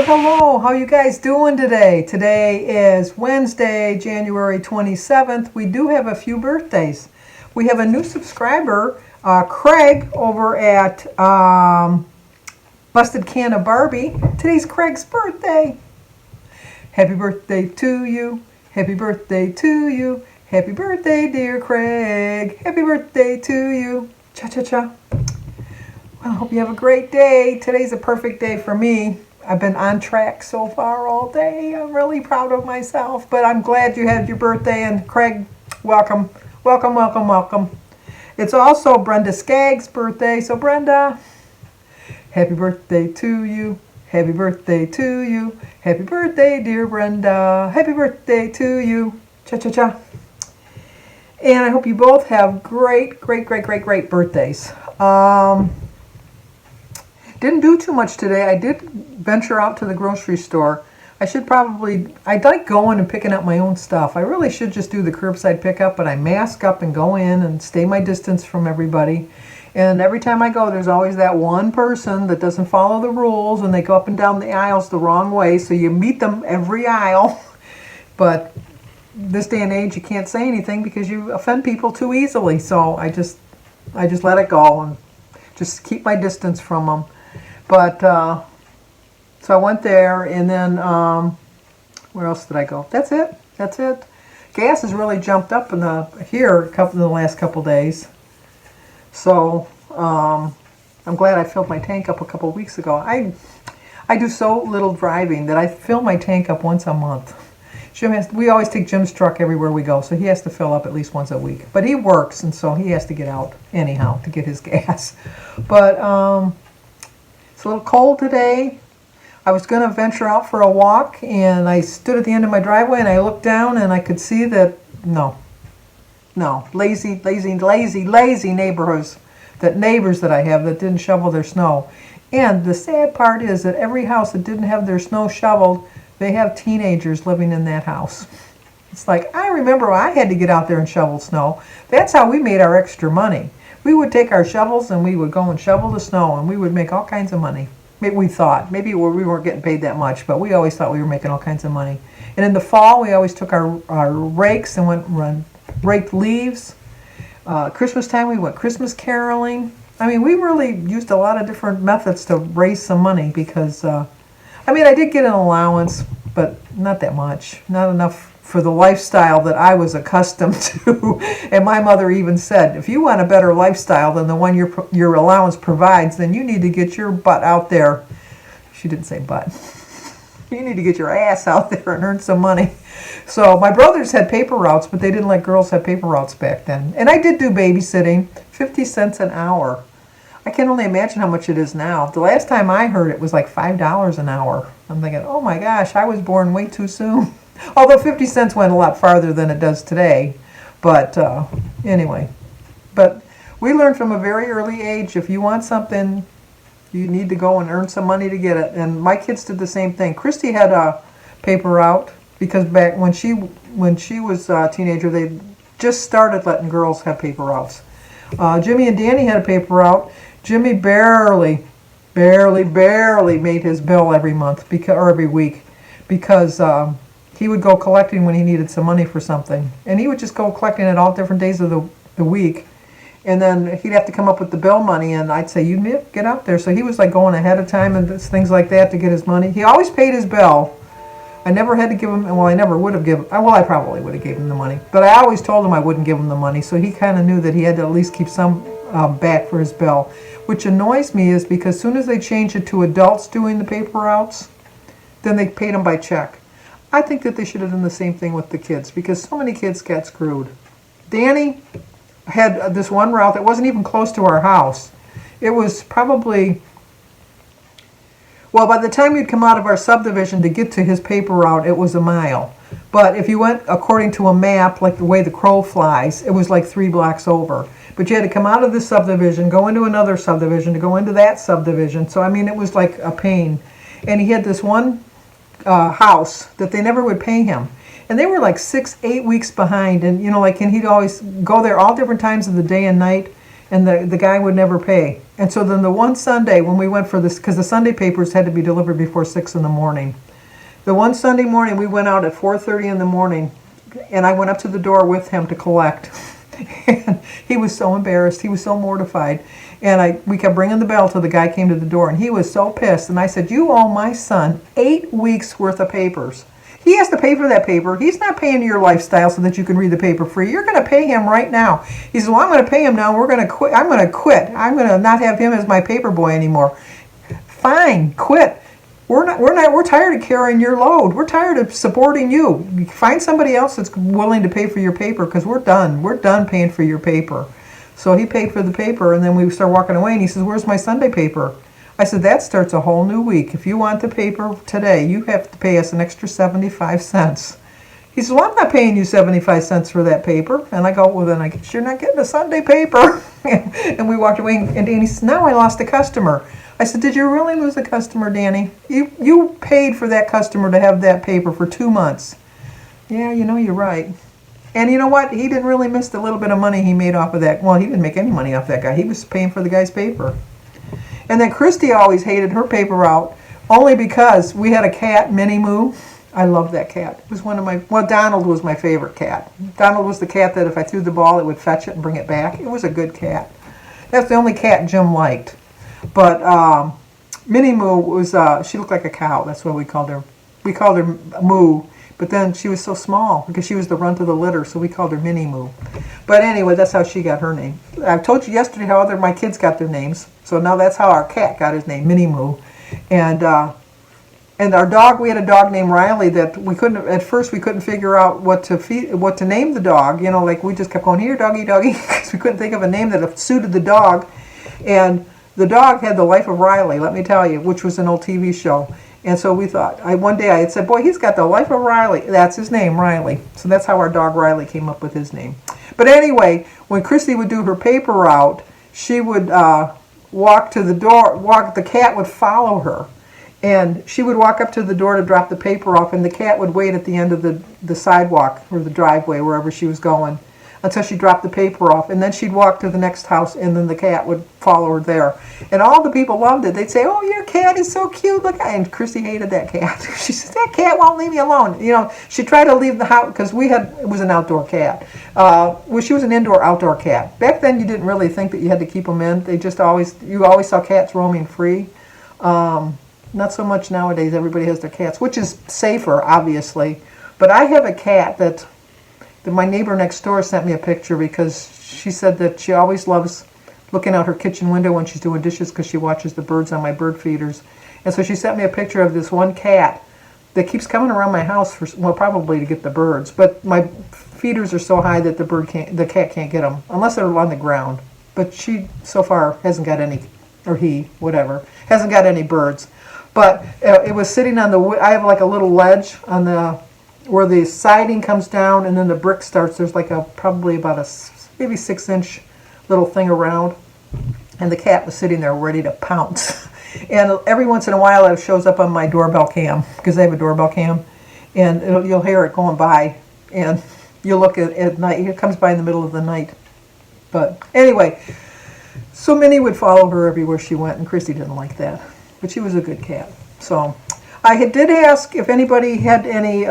Well, hello. How you guys doing today? Today is Wednesday, January 27th. We do have a few birthdays. We have a new subscriber, Craig, over at Busted Can of Barbie. Today's Craig's birthday. Happy birthday to you. Happy birthday to you. Happy birthday, dear Craig. Happy birthday to you. Cha-cha-cha. Well, I hope you have a great day. Today's a perfect day for me. I've been on track so far all day. I'm really proud of myself, but I'm glad you had your birthday. And Craig, welcome, welcome, welcome, welcome. It's also Brenda Skaggs' birthday. So Brenda, happy birthday to you. Happy birthday to you. Happy birthday, dear Brenda. Happy birthday to you. Cha-cha-cha. And I hope you both have great, great, great, great, great birthdays. Didn't do too much today. I did venture out to the grocery store. I'd like going and picking up my own stuff. I really should just do the curbside pickup, but I mask up and go in and stay my distance from everybody. And every time I go, there's always that one person that doesn't follow the rules, and they go up and down the aisles the wrong way, so you meet them every aisle. But this day and age, you can't say anything because you offend people too easily. So I just let it go and just keep my distance from them. But so I went there, and then where else did I go? That's it. That's it. Gas has really jumped up in the last couple days. So I'm glad I filled my tank up a couple of weeks ago. I do so little driving that I fill my tank up once a month. We always take Jim's truck everywhere we go, so he has to fill up at least once a week. But he works, and so he has to get out anyhow to get his gas. But it's a little cold today. I was going to venture out for a walk, and I stood at the end of my driveway, and I looked down, and I could see that, no, lazy neighborhoods, neighbors that I have that didn't shovel their snow. And the sad part is that every house that didn't have their snow shoveled, they have teenagers living in that house. It's like, I remember I had to get out there and shovel snow. That's how we made our extra money. We would take our shovels and we would go and shovel the snow, and we would make all kinds of money. Maybe we thought. Maybe we weren't getting paid that much, but we always thought we were making all kinds of money. And in the fall, we always took our rakes and raked leaves. Christmas time, we went Christmas caroling. I mean, we really used a lot of different methods to raise some money because, I did get an allowance, but not that much. Not enough for the lifestyle that I was accustomed to. And my mother even said, if you want a better lifestyle than the one your allowance provides, then you need to get your butt out there. She didn't say butt. You need to get your ass out there and earn some money. So my brothers had paper routes, but they didn't let girls have paper routes back then. And I did do babysitting, 50 cents an hour. I can only imagine how much it is now. The last time I heard it was like $5 an hour. I'm thinking, oh my gosh, I was born way too soon. Although 50 cents went a lot farther than it does today. But anyway. But we learned from a very early age, if you want something, you need to go and earn some money to get it. And my kids did the same thing. Christy had a paper route because back when she was a teenager, they just started letting girls have paper routes. Jimmy and Danny had a paper route. Jimmy barely made his bill every month or every week because he would go collecting when he needed some money for something. And he would just go collecting at all different days of the week. And then he'd have to come up with the bill money, and I'd say, you get out there. So he was like going ahead of time and things like that to get his money. He always paid his bill. I never had to give him, I never would have given, I probably would have given him the money. But I always told him I wouldn't give him the money, so he kind of knew that he had to at least keep some back for his bill. Which annoys me is because as soon as they changed it to adults doing the paper routes, then they paid them by check. I think that they should have done the same thing with the kids because so many kids got screwed. Danny had this one route that wasn't even close to our house. It was probably, well, by the time we'd come out of our subdivision to get to his paper route, it was a mile. But if you went according to a map, like the way the crow flies, it was like 3 blocks over. But you had to come out of this subdivision, go into another subdivision, to go into that subdivision. So, it was like a pain. And he had this one house that they never would pay him. And they were like 6-8 weeks behind. And, and he'd always go there all different times of the day and night. And the guy would never pay. And so then the one Sunday when we went for this, because the Sunday papers had to be delivered before 6 in the morning. The one Sunday morning we went out at 4:30 in the morning, and I went up to the door with him to collect. And he was so embarrassed. He was so mortified. And we kept ringing the bell till the guy came to the door, and he was so pissed. And I said, you owe my son 8 weeks worth of papers. He has to pay for that paper. He's not paying your lifestyle so that you can read the paper free. You're going to pay him right now. He says, well, I'm going to pay him now. We're going to quit. I'm going to quit. I'm going to not have him as my paper boy anymore. Fine, quit. We're tired of carrying your load. We're tired of supporting you. Find somebody else that's willing to pay for your paper, because we're done. We're done paying for your paper. So he paid for the paper, and then we start walking away, and he says, where's my Sunday paper? I said, that starts a whole new week. If you want the paper today, you have to pay us an extra 75 cents. He says, well, I'm not paying you 75 cents for that paper. And I go, well, then I guess you're not getting a Sunday paper. And we walked away, and Danny says, now I lost a customer. I said, did you really lose a customer, Danny? You paid for that customer to have that paper for 2 months. Yeah, you're right. And you know what? He didn't really miss the little bit of money he made off of that. Well, he didn't make any money off that guy. He was paying for the guy's paper. And then Christy always hated her paper route, only because we had a cat, Minnie Moo. I love that cat. It was Donald was my favorite cat. Donald was the cat that if I threw the ball, it would fetch it and bring it back. It was a good cat. That's the only cat Jim liked. But Minnie Moo was, she looked like a cow. That's what we called her. We called her Moo. But then she was so small because she was the runt of the litter, so we called her Minnie Moo. But anyway, that's how she got her name. I told you yesterday how my kids got their names. So now that's how our cat got his name, Minnie Moo. And our dog, we had a dog named Riley that at first we couldn't figure out what to name the dog. Like we just kept going, here, doggy, doggy, because we couldn't think of a name that suited the dog. And the dog had The Life of Riley, let me tell you, which was an old TV show. And so we thought, one day I had said, boy, he's got The Life of Riley. That's his name, Riley. So that's how our dog Riley came up with his name. But anyway, when Christy would do her paper route, she would walk to the door, the cat would follow her. And she would walk up to the door to drop the paper off, and the cat would wait at the end of the sidewalk or the driveway, wherever she was going, until she dropped the paper off. And then she'd walk to the next house, and then the cat would follow her there. And all the people loved it. They'd say, oh, your cat is so cute. Look. And Christy hated that cat. She said, that cat won't leave me alone. She tried to leave the house, because it was an outdoor cat. She was an indoor-outdoor cat. Back then, you didn't really think that you had to keep them in. You always saw cats roaming free. Not so much nowadays. Everybody has their cats, which is safer, obviously. But I have a cat that my neighbor next door sent me a picture, because she said that she always loves looking out her kitchen window when she's doing dishes, because she watches the birds on my bird feeders. And so she sent me a picture of this one cat that keeps coming around my house probably to get the birds. But my feeders are so high that the cat can't get them unless they're on the ground. But she so far hasn't got any, or he, whatever, hasn't got any birds. But it was sitting on I have like a little ledge on where the siding comes down, and then the brick starts. There's like probably about maybe 6-inch little thing around, and the cat was sitting there ready to pounce. And every once in a while it shows up on my doorbell cam, because I have a doorbell cam, and you'll hear it going by, and you look at night. It comes by in the middle of the night. But anyway, so Minnie would follow her everywhere she went, and Christy didn't like that. But she was a good cat. So I did ask if anybody had any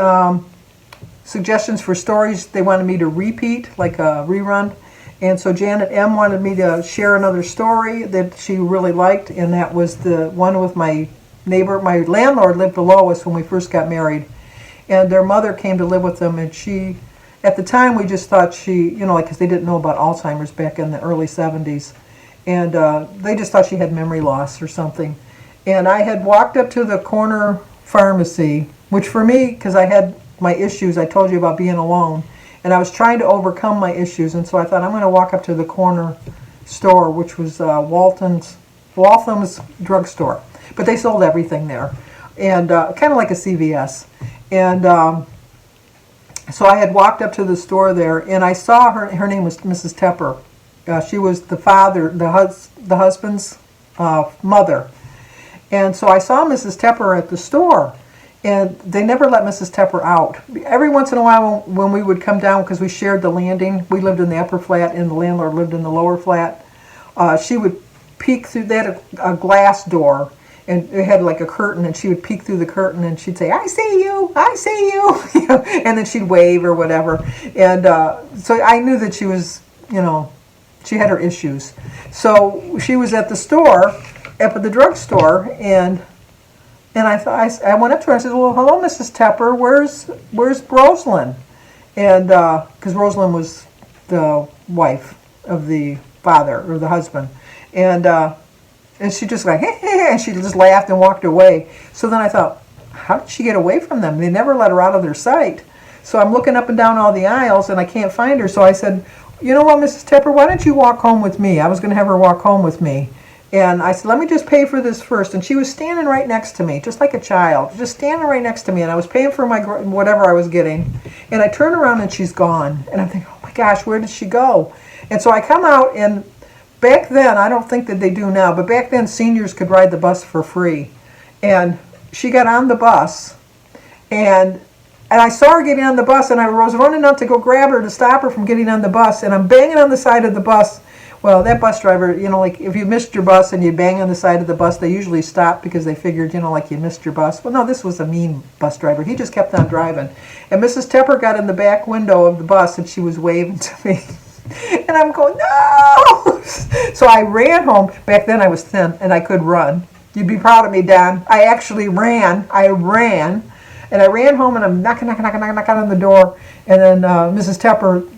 suggestions for stories they wanted me to repeat, like a rerun. And so Janet M. wanted me to share another story that she really liked, and that was the one with my neighbor. My landlord lived below us when we first got married, and their mother came to live with them, and at the time we just thought because they didn't know about Alzheimer's back in the early 70s, and they just thought she had memory loss or something. And I had walked up to the corner pharmacy, which for me, because I had my issues, I told you about being alone, and I was trying to overcome my issues, and so I thought I'm going to walk up to the corner store, which was Waltham's drugstore. But they sold everything there, and kind of like a CVS. And so I had walked up to the store there, and I saw her name was Mrs. Tepper. She was the husband's mother. And so I saw Mrs. Tepper at the store, and they never let Mrs. Tepper out. Every once in a while when we would come down, because we shared the landing, we lived in the upper flat and the landlord lived in the lower flat, she would peek through. They had a glass door, and it had like a curtain, and she would peek through the curtain, and she'd say, "I see you, I see you," and then she'd wave or whatever. And so I knew that she was, she had her issues. So she was at the store, at the drugstore, and I went up to her and I said, "Well, hello, Mrs. Tepper. Where's Rosalind?" And because Rosalind was the wife of the father or the husband, and she just like, hey, and she just laughed and walked away. So then I thought, how did she get away from them? They never let her out of their sight. So I'm looking up and down all the aisles, and I can't find her. So I said, you know what, Mrs. Tepper, why don't you walk home with me? I was going to have her walk home with me. And I said, let me just pay for this first. And she was standing right next to me, just like a child, just standing right next to me. And I was paying for my whatever I was getting. And I turn around, and she's gone. And I'm thinking, oh, my gosh, where did she go? And so I come out, and back then, I don't think that they do now, but back then seniors could ride the bus for free. And she got on the bus, and I saw her getting on the bus, and I was running out to go grab her to stop her from getting on the bus, and I'm banging on the side of the bus. Well, that bus driver, like if you missed your bus and you bang on the side of the bus, they usually stop because they figured, like you missed your bus. Well, no, this was a mean bus driver. He just kept on driving. And Mrs. Tepper got in the back window of the bus, and she was waving to me. And I'm going, no! So I ran home. Back then I was thin, and I could run. You'd be proud of me, Don. I actually ran. And I ran home, and I'm knocking on the door. And then Mrs. Tepper,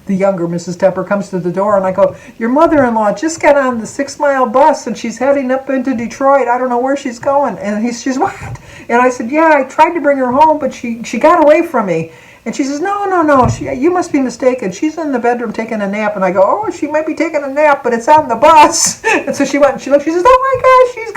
the younger Mrs. Tepper, comes to the door, and I go, your mother-in-law just got on the 6-mile bus, and she's heading up into Detroit. I don't know where she's going. And she's, what? And I said, yeah, I tried to bring her home, but she got away from me. And she says, no, you must be mistaken. She's in the bedroom taking a nap. And I go, oh, she might be taking a nap, but it's on the bus. And so she went and she looked. She says, oh, my gosh, she's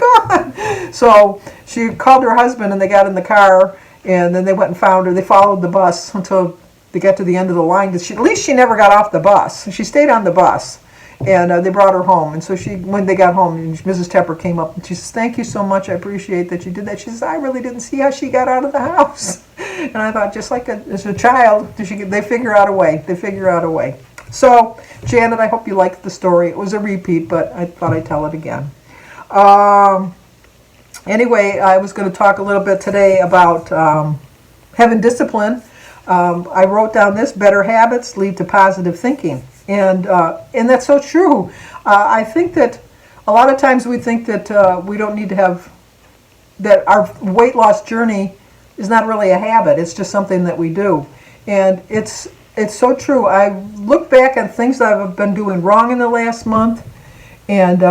gone. So she called her husband, and they got in the car, and then they went and found her. They followed the bus until they got to the end of the line. At least she never got off the bus. She stayed on the bus. And they brought her home. And so when they got home, Mrs. Tepper came up, and she says, thank you so much. I appreciate that you did that. She says, I really didn't see how she got out of the house. And I thought, just like as a child, they figure out a way. So, Janet, I hope you liked the story. It was a repeat, but I thought I'd tell it again. Anyway, I was going to talk a little bit today about having discipline. I wrote down this: better habits lead to positive thinking. And that's so true. I think that a lot of times we think that we don't need to have, that our weight loss journey is not really a habit. It's just something that we do. And it's so true. I look back at things that I've been doing wrong in the last month. And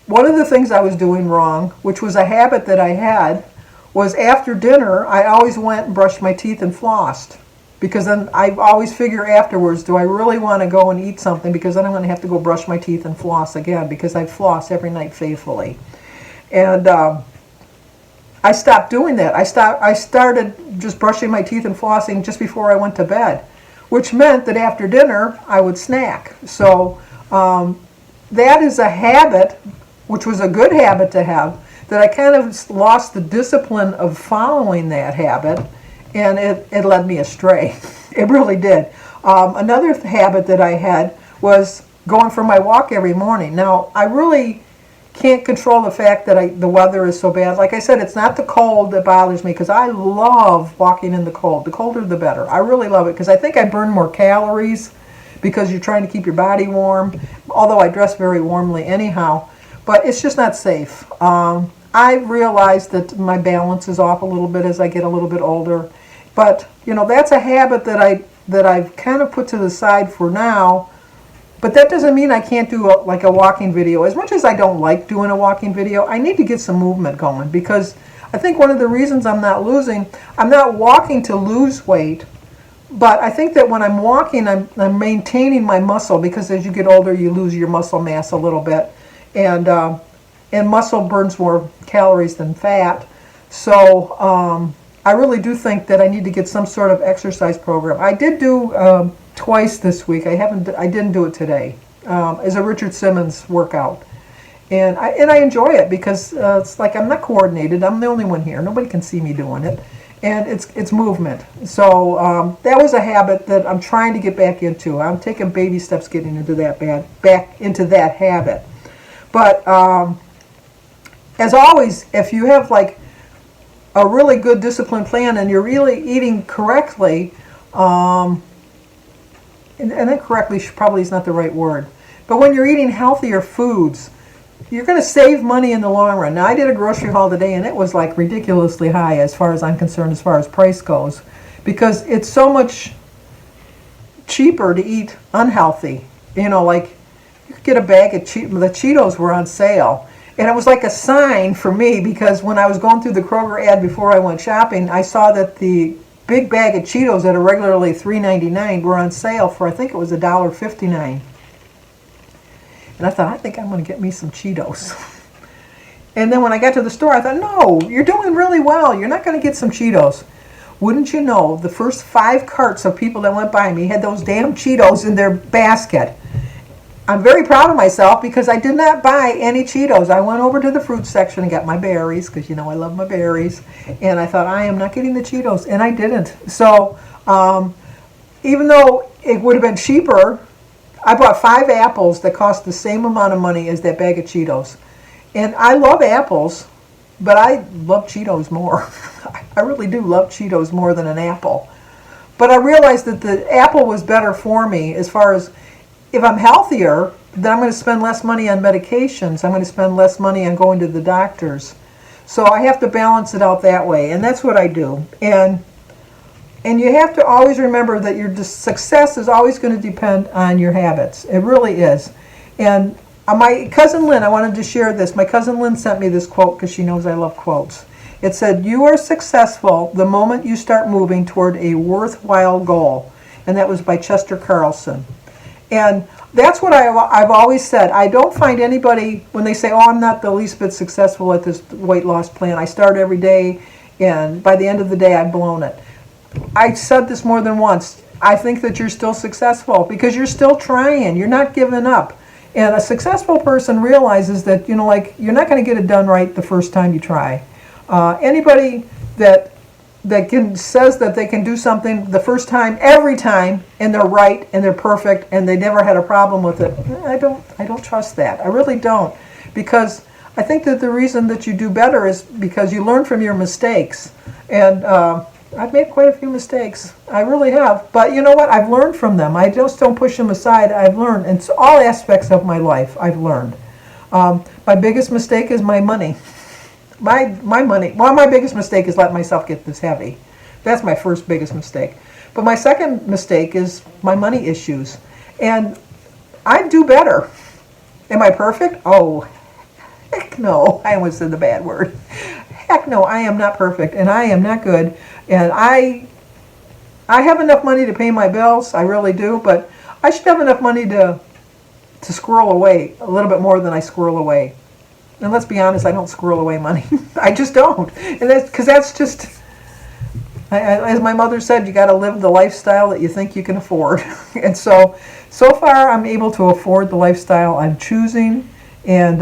one of the things I was doing wrong, which was a habit that I had, was after dinner, I always went and brushed my teeth and flossed. Because then I always figure afterwards, do I really want to go and eat something? Because then I'm going to have to go brush my teeth and floss again, because I floss every night faithfully. And I stopped doing that. I started just brushing my teeth and flossing just before I went to bed, which meant that after dinner I would snack. So that is a habit, which was a good habit to have, that I kind of lost the discipline of following that habit. And it led me astray. It really did. Another habit that I had was going for my walk every morning. Now, I really can't control the fact that the weather is so bad. Like I said, it's not the cold that bothers me, because I love walking in the cold. The colder, the better. I really love it, because I think I burn more calories because you're trying to keep your body warm, although I dress very warmly anyhow. But it's just not safe. I realized that my balance is off a little bit as I get a little bit older. But, that's a habit that I've kind of put to the side for now. But that doesn't mean I can't do a walking video. As much as I don't like doing a walking video, I need to get some movement going, because I think one of the reasons I'm not walking to lose weight, but I think that when I'm walking, I'm maintaining my muscle, because as you get older, you lose your muscle mass a little bit. And muscle burns more calories than fat. So I really do think that I need to get some sort of exercise program. I did do twice this week. I didn't do it today. As a Richard Simmons workout, and I enjoy it, because it's like I'm not coordinated. I'm the only one here. Nobody can see me doing it, and it's movement. So that was a habit that I'm trying to get back into. I'm taking baby steps getting into back into that habit. But as always, if you have like a really good discipline plan and you're really eating correctly, and then correctly probably is not the right word, but when you're eating healthier foods, you're going to save money in the long run. Now, I did a grocery haul today, and it was like ridiculously high as far as I'm concerned, as far as price goes, because it's so much cheaper to eat unhealthy. You know, like you could get a bag of the Cheetos were on sale. And it was like a sign for me, because when I was going through the Kroger ad before I went shopping, I saw that the big bag of Cheetos that are regularly $3.99 were on sale for, I think it was $1.59. And I thought, I think I'm going to get me some Cheetos. And then when I got to the store, I thought, no, you're doing really well. You're not going to get some Cheetos. Wouldn't you know, the first 5 carts of people that went by me had those damn Cheetos in their basket. I'm very proud of myself because I did not buy any Cheetos. I went over to the fruit section and got my berries, because you know I love my berries. And I thought, I am not getting the Cheetos. And I didn't. So even though it would have been cheaper, I bought 5 apples that cost the same amount of money as that bag of Cheetos. And I love apples, but I love Cheetos more. I really do love Cheetos more than an apple. But I realized that the apple was better for me as far as, if I'm healthier, then I'm going to spend less money on medications. I'm going to spend less money on going to the doctors. So I have to balance it out that way, and that's what I do. And you have to always remember that your success is always going to depend on your habits. It really is. And my cousin Lynn, I wanted to share this. My cousin Lynn sent me this quote because she knows I love quotes. It said, "You are successful the moment you start moving toward a worthwhile goal." And that was by Chester Carlson. And that's what I've always said. I don't find anybody, when they say, oh, I'm not the least bit successful at this weight loss plan. I start every day, and by the end of the day, I've blown it. I said this more than once. I think that you're still successful because you're still trying. You're not giving up. And a successful person realizes that, you know, like, you're not going to get it done right the first time you try. Anybody that says that they can do something the first time, every time, and they're right and they're perfect and they never had a problem with it, I don't trust that. I really don't, because I think that the reason that you do better is because you learn from your mistakes. And I've made quite a few mistakes. I really have. But you know what? I've learned from them. I just don't push them aside. I've learned. It's all aspects of my life I've learned. My biggest mistake is my money. My money. Well, my biggest mistake is letting myself get this heavy. That's my first biggest mistake. But my second mistake is my money issues. And I do better. Am I perfect? Oh, heck no. I almost said the bad word. Heck no, I am not perfect, and I am not good. And I have enough money to pay my bills. I really do. But I should have enough money to squirrel away a little bit more than I squirrel away. And let's be honest, I don't squirrel away money. I just don't. And that's because that's just, as my mother said, you got to live the lifestyle that you think you can afford. And so far I'm able to afford the lifestyle I'm choosing. And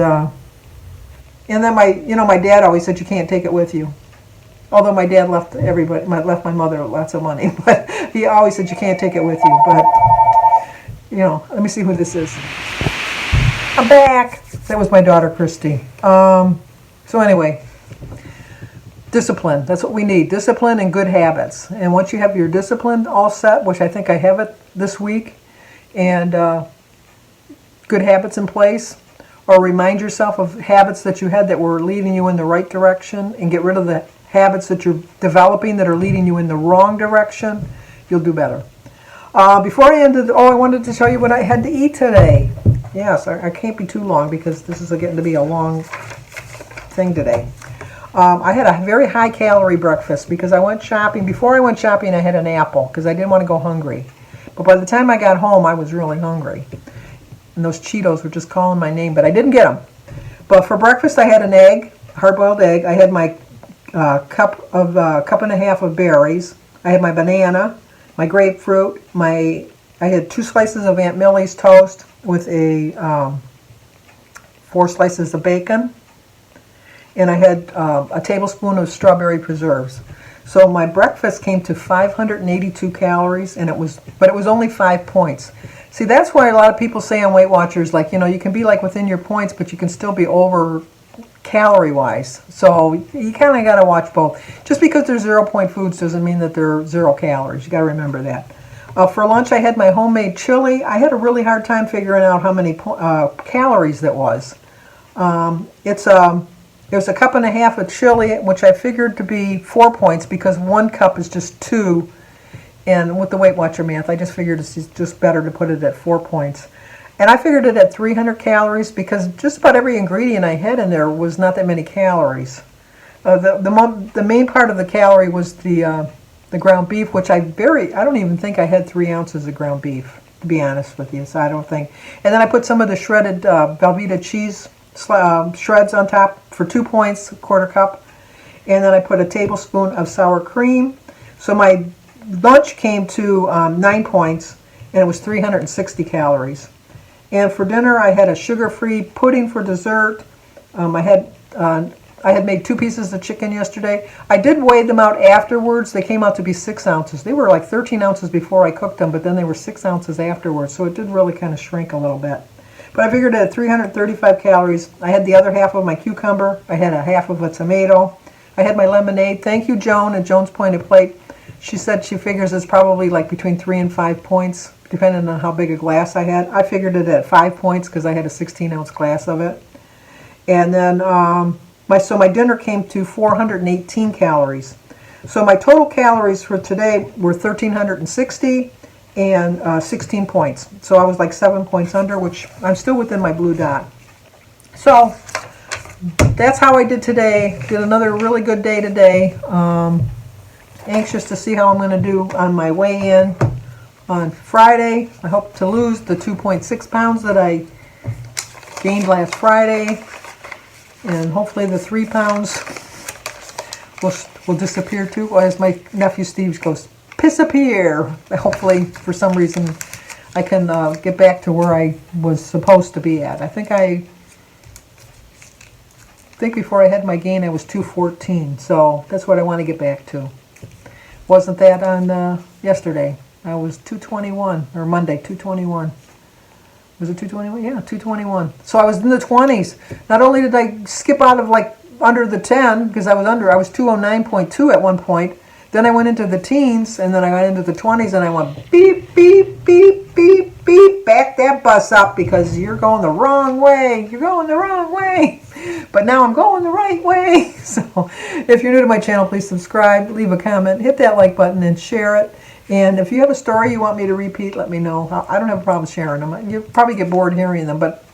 then my dad always said you can't take it with you. Although my dad left my mother lots of money, but he always said you can't take it with you. But let me see who this is. I'm back. That was my daughter, Christy. So anyway, discipline. That's what we need. Discipline and good habits. And once you have your discipline all set, which I think I have it this week, and good habits in place, or remind yourself of habits that you had that were leading you in the right direction, and get rid of the habits that you're developing that are leading you in the wrong direction, you'll do better. Before I ended, I wanted to tell you what I had to eat today. Yes, I can't be too long because this is getting to be a long thing today. I had a very high-calorie breakfast because I went shopping. Before I went shopping, I had an apple because I didn't want to go hungry. But by the time I got home, I was really hungry. And those Cheetos were just calling my name, but I didn't get them. But for breakfast, I had an egg, hard-boiled egg. I had my cup and a half of berries. I had my banana, my grapefruit. I had 2 slices of Aunt Millie's toast with 4 slices of bacon, and I had a tablespoon of strawberry preserves. So my breakfast came to 582 calories, but it was only 5 points. See, that's why a lot of people say on Weight Watchers, like, you know, you can be like within your points, but you can still be over calorie-wise. So you kind of got to watch both. Just because they're 0-point foods doesn't mean that they're 0 calories. You got to remember that. For lunch, I had my homemade chili. I had a really hard time figuring out how many calories that was. It was a cup and a half of chili, which I figured to be 4 points because 1 cup is just 2. And with the Weight Watcher math, I just figured it's just better to put it at 4 points. And I figured it at 300 calories because just about every ingredient I had in there was not that many calories. The main part of the calorie was the ground beef, which I don't even think I had 3 ounces of ground beef, to be honest with you, so I don't think. And then I put some of the shredded Velveeta cheese shreds on top for 2 points, 1/4 cup. And then I put a tablespoon of sour cream. So my lunch came to 9 points, and it was 360 calories. And for dinner, I had a sugar-free pudding for dessert. I had made 2 pieces of chicken yesterday. I did weigh them out afterwards. They came out to be 6 ounces. They were like 13 ounces before I cooked them, but then they were 6 ounces afterwards, so it did really kind of shrink a little bit. But I figured at 335 calories. I had the other half of my cucumber. I had a half of a tomato. I had my lemonade. Thank you, Joan, at Joan's Pointed Plate. She said she figures it's probably like between 3 and 5 points, depending on how big a glass I had. I figured it at 5 points because I had a 16-ounce glass of it. And then my dinner came to 418 calories. So my total calories for today were 1,360 and 16 points. So I was like 7 points under, which I'm still within my blue dot. So that's how I did today. Did another really good day today. Anxious to see how I'm going to do on my weigh-in on Friday. I hope to lose the 2.6 pounds that I gained last Friday, and hopefully the 3 pounds will disappear too, or as my nephew Steve goes, disappear. Hopefully, for some reason, I can get back to where I was supposed to be at. I think before I had my gain, I was 214, so that's what I want to get back to. Wasn't that on yesterday? I was 221, or Monday, 221. Was it 221? Yeah, 221. So I was in the 20s. Not only did I skip out of like under the 10, because I was 209.2 at one point. Then I went into the teens, and then I got into the 20s, and I went beep, beep, beep, beep, beep, back that bus up because you're going the wrong way. You're going the wrong way. But now I'm going the right way. So if you're new to my channel, please subscribe, leave a comment, hit that like button, and share it. And if you have a story you want me to repeat, let me know. I don't have a problem sharing them. You'll probably get bored hearing them, but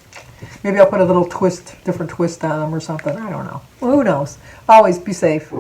maybe I'll put a little different twist on them or something. I don't know. Well, who knows? Always be safe.